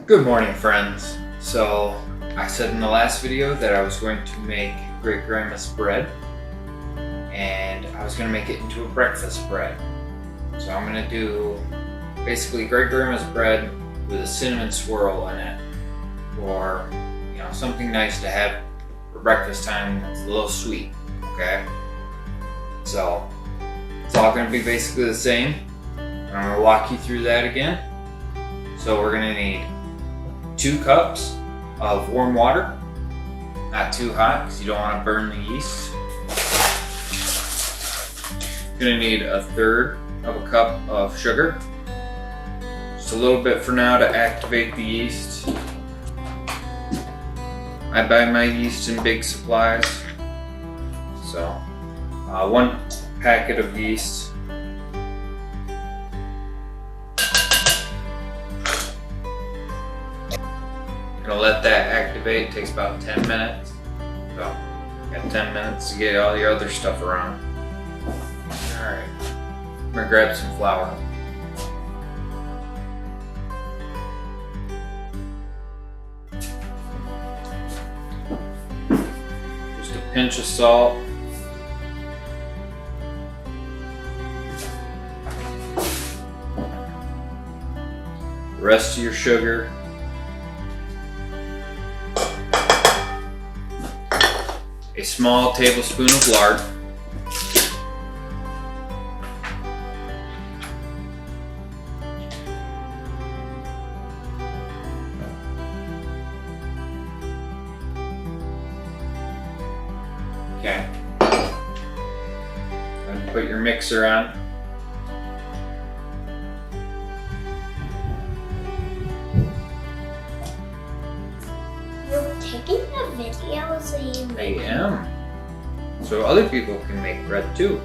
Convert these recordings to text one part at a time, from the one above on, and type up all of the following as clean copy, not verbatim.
Good morning, friends. So I said in the last video that I was going to make Great Grandma's bread, and I was going to make it into a breakfast bread. So I'm going to do basically Great Grandma's bread with a cinnamon swirl in it, or something nice to have for breakfast time that's a little sweet. Okay, so it's all going to be basically the same. I'm going to walk you through that again. So we're going to need 2 cups of warm water, not too hot because you don't want to burn the yeast. You're going to need 1/3 of a cup of sugar, just a little bit for now to activate the yeast. I buy my yeast in big supplies, so 1 packet of yeast. Gonna let that activate. It takes about 10 minutes. So, got 10 minutes to get all your other stuff around. Alright, I'm gonna grab some flour. Just a pinch of salt. The rest of your sugar. A small tablespoon of lard. Okay. Then put your mixer on. Taking a video so you I am. So other people can make bread too.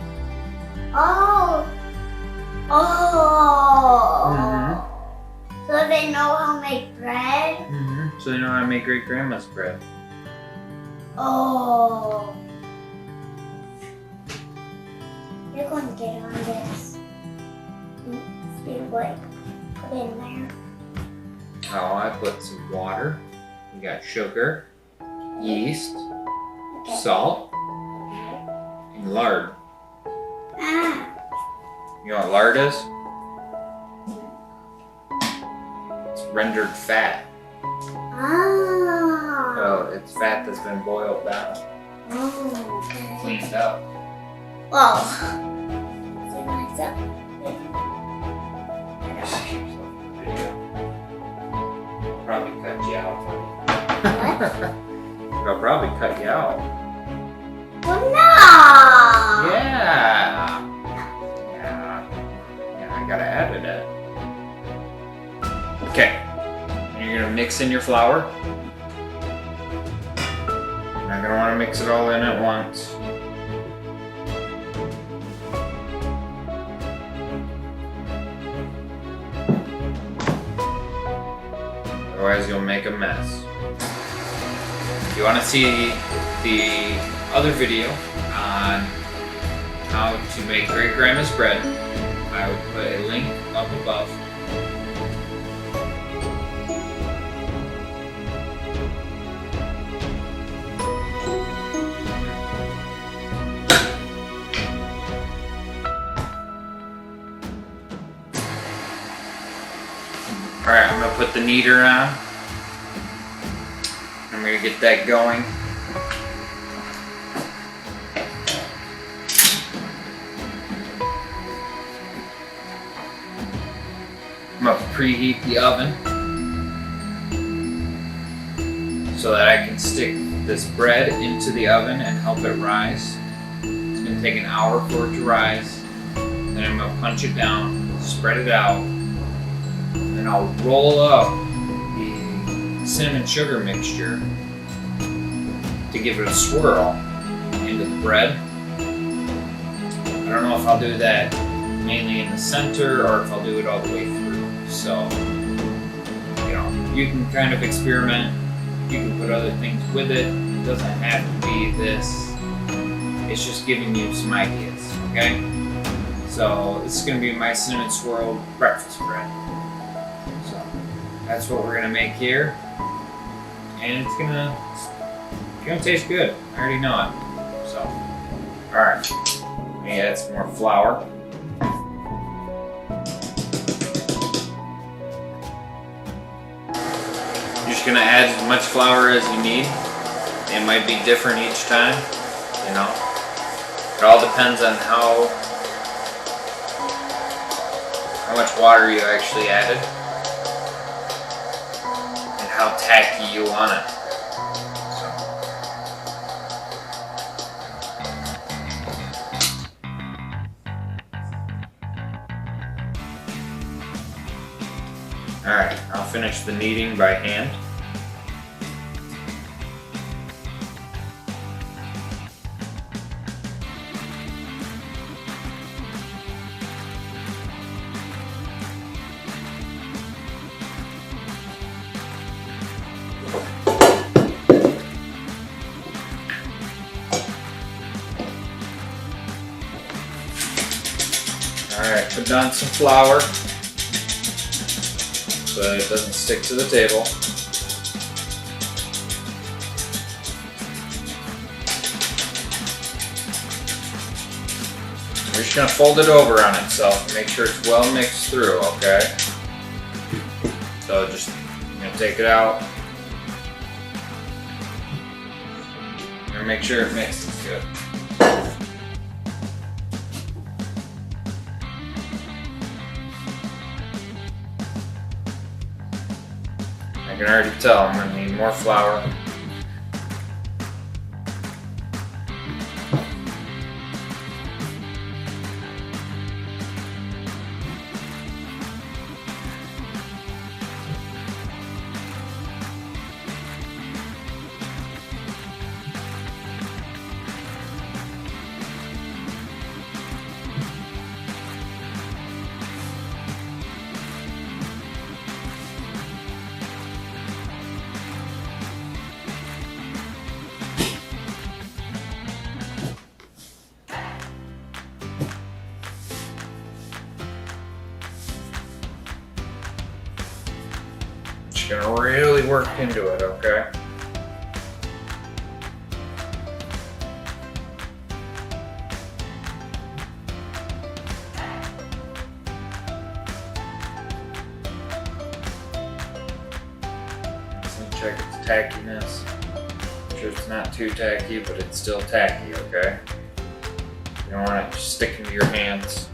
Oh. So they know how to make bread? So they know how to make Great Grandma's bread. Oh. You're going to get on this. See what put in there. Oh, I put some water. You got sugar, yeast, Okay. salt, and lard. Ah. You know what lard is? It's rendered fat. Ah. So it's fat that's been boiled down, Oh, okay. cleaned up. Whoa. Is it nice up? Probably cut you out. What? I'll probably cut you out. Well, no. Yeah, I gotta add it in. Okay, and you're gonna mix in your flour. You're not gonna wanna mix it all in at once. Otherwise you'll make a mess. If you wanna see the other video on how to make Great Grandma's bread, I will put a link up above. Alright, I'm gonna put the kneader on. I'm gonna get that going. I'm gonna preheat the oven so that I can stick this bread into the oven and help it rise. It's gonna take an hour for it to rise. Then I'm gonna punch it down, spread it out, and then I'll roll up the cinnamon sugar mixture to give it a swirl into the bread. I don't know if I'll do that mainly in the center or if I'll do it all the way through. So, you can kind of experiment. You can put other things with it. It doesn't have to be this. It's just giving you some ideas, okay? So this is going to be my cinnamon swirl breakfast bread. So that's what we're gonna make here, and it's gonna taste good. I already know it. So, all right, let me add some more flour. You're just gonna add as much flour as you need. It might be different each time, you know. It all depends on how much water you actually added and how tacky you want it. Alright, I'll finish the kneading by hand. Alright, put down some flour so it doesn't stick to the table. We're just going to fold it over on itself and make sure it's well mixed through, okay? So just, I'm going to take it out and make sure it mixes good. I can already tell I'm going to need more flour. Just gonna really work into it, okay? Just gonna check its tackiness. Make sure it's not too tacky, but it's still tacky, okay? You don't want it just sticking to your hands.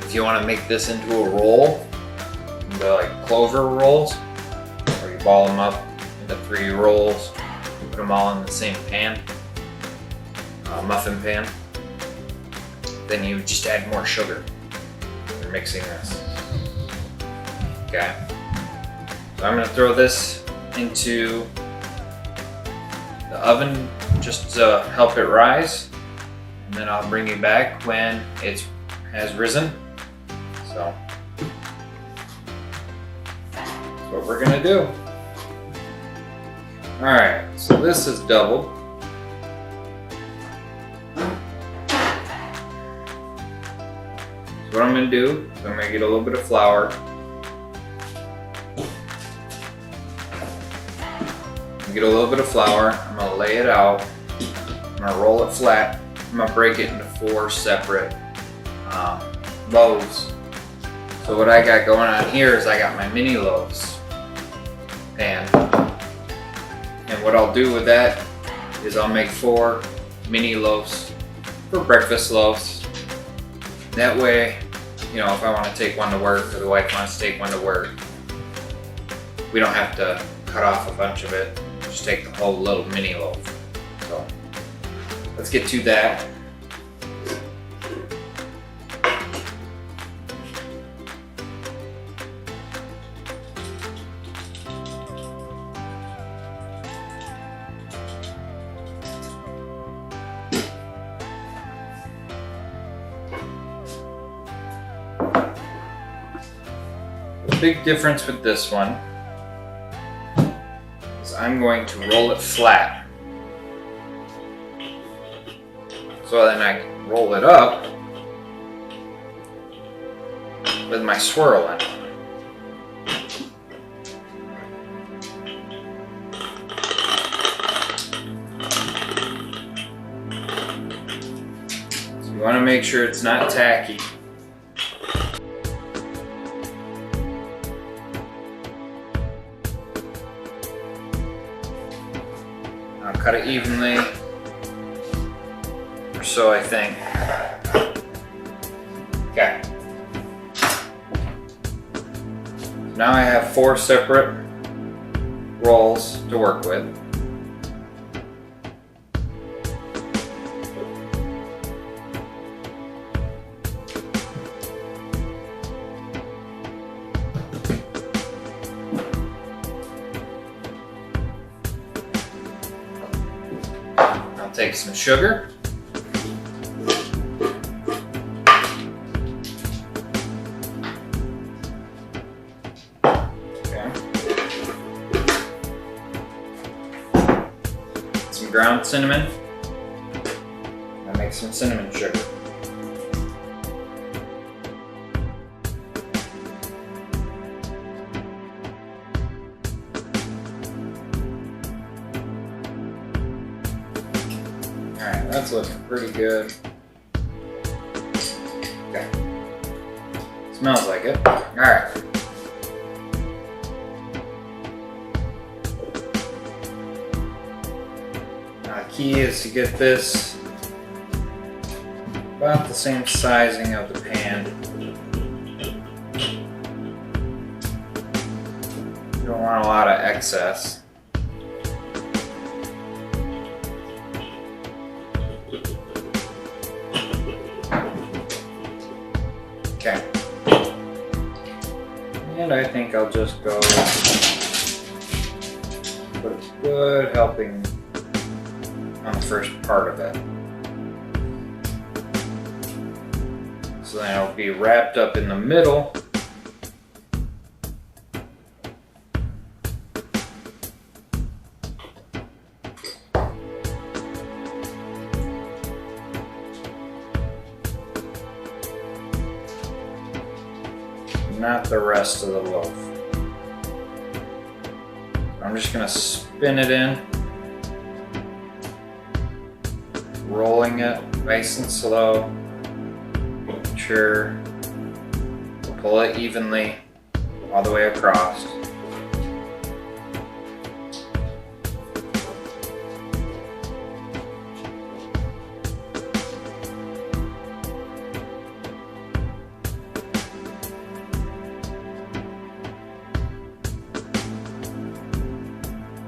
If you want to make this into a roll, into like clover rolls, or you ball them up into 3 rolls, put them all in the same pan, muffin pan, then you just add more sugar. You're mixing this. Okay. So I'm going to throw this into the oven just to help it rise, and then I'll bring you back when it has risen. So that's what we're gonna do. Alright, so this is doubled. So what I'm gonna do is I'm gonna get a little bit of flour. Get a little bit of flour, I'm gonna lay it out, I'm gonna roll it flat, I'm gonna break it into 4 separate loaves. So what I got going on here is I got my mini loaves pan, and what I'll do with that is I'll make 4 mini loaves for breakfast loaves. That way, you know, if I want to take one to work or the wife wants to take one to work, we don't have to cut off a bunch of it. Just take the whole little mini loaf. So let's get to that. big difference with this one is I'm going to roll it flat. So then I can roll it up with my swirl in it. So you want to make sure it's not tacky. I'll cut it evenly, or so I think. Okay. Now I have 4 separate rolls to work with. I'll take some sugar. Ground cinnamon. I make some cinnamon sugar. Alright, that's looking pretty good. Okay. Smells like it. Alright. Key is to get this about the same sizing of the pan. You don't want a lot of excess. Okay. And I think I'll just go put a good helping on the first part of it. So then it'll be wrapped up in the middle. Not the rest of the loaf. I'm just gonna spin it in. Rolling it nice and slow. Make sure we'll pull it evenly all the way across.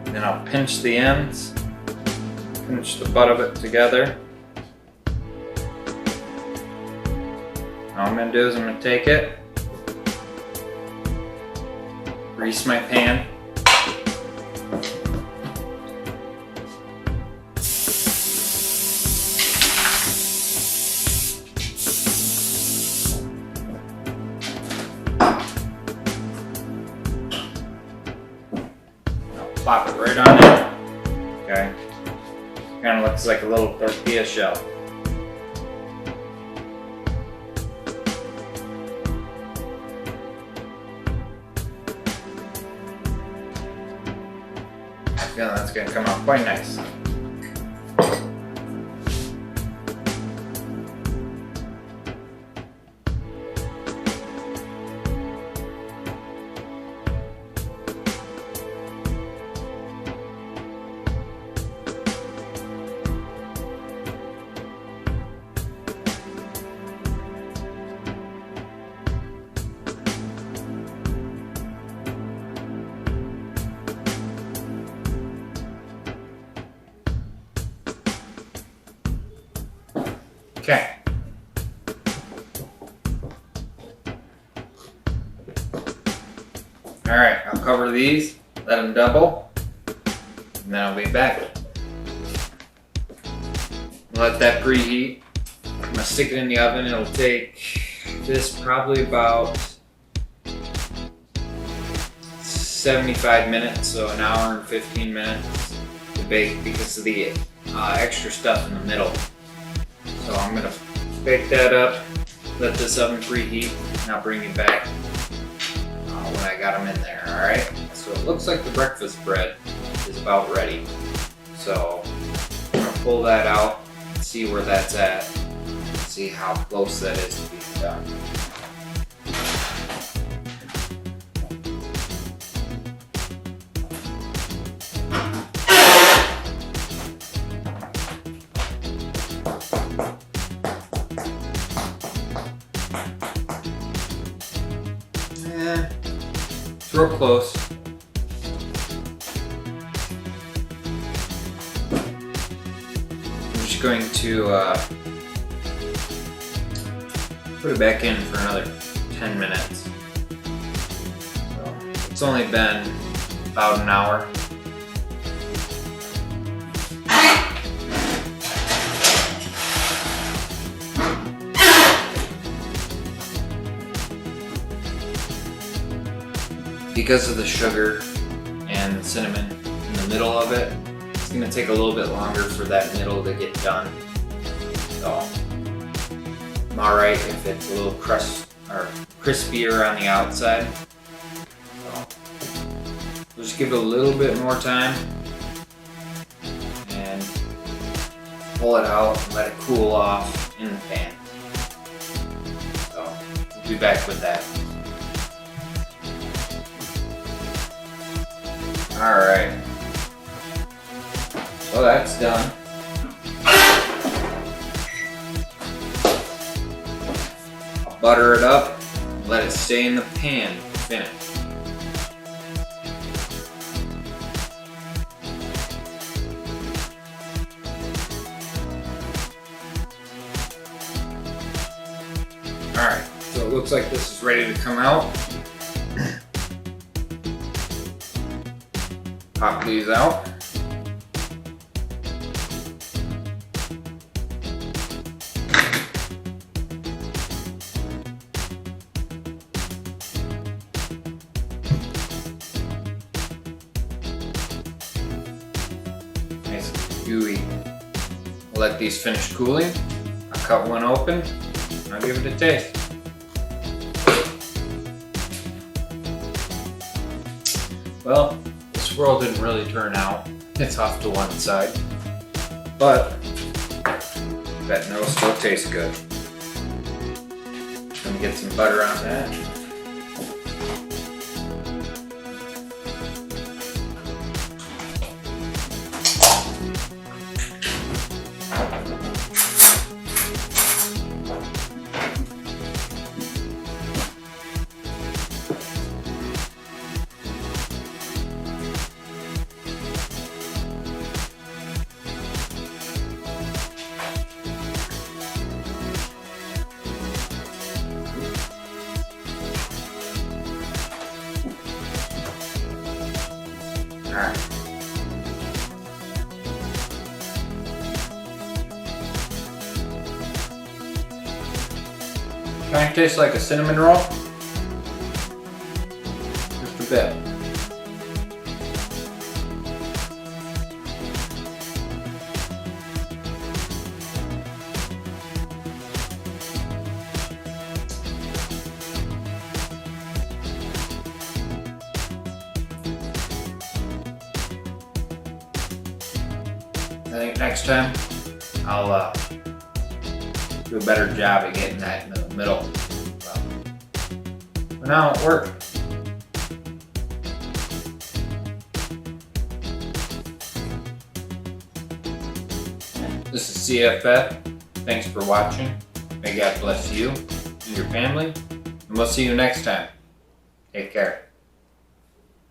Then I'll pinch the ends. Pinch the butt of it together. All I'm going to do is I'm going to take it, grease my pan, I'll plop it right on in. Okay. Kind of looks like a little tortilla shell. Yeah, that's going to come out quite nice. Okay. Alright, I'll cover these, let them double, and then I'll be back. Let that preheat. I'm going to stick it in the oven. It'll take this probably about 75 minutes, so an hour and 15 minutes to bake because of the extra stuff in the middle. So I'm gonna bake that up, let this oven preheat, and I'll bring you back when I got them in there, alright? So it looks like the breakfast bread is about ready. So I'm gonna pull that out, see where that's at, see how close that is to being done. It's real close. I'm just going to put it back in for another 10 minutes. So it's only been about an hour. Because of the sugar and the cinnamon in the middle of it, it's going to take a little bit longer for that middle to get done. So I'm alright if it's a little crispier on the outside. So we'll just give it a little bit more time and pull it out and let it cool off in the pan. So we'll be back with that. Alright, so that's done. I'll butter it up, let it stay in the pan to finish. Alright, so it looks like this is ready to come out. Pop these out. Nice and gooey. I'll let these finish cooling. I'll cut one open and I'll give it a taste. Well, this roll didn't really turn out. It's off to one side, but that no still tastes good. Let me get some butter on that. Alright. Kind of tastes like a cinnamon roll. Just a bit. I think next time I'll do a better job at getting that in the middle. But now it worked. This is CFF. Thanks for watching. May God bless you and your family. And we'll see you next time. Take care.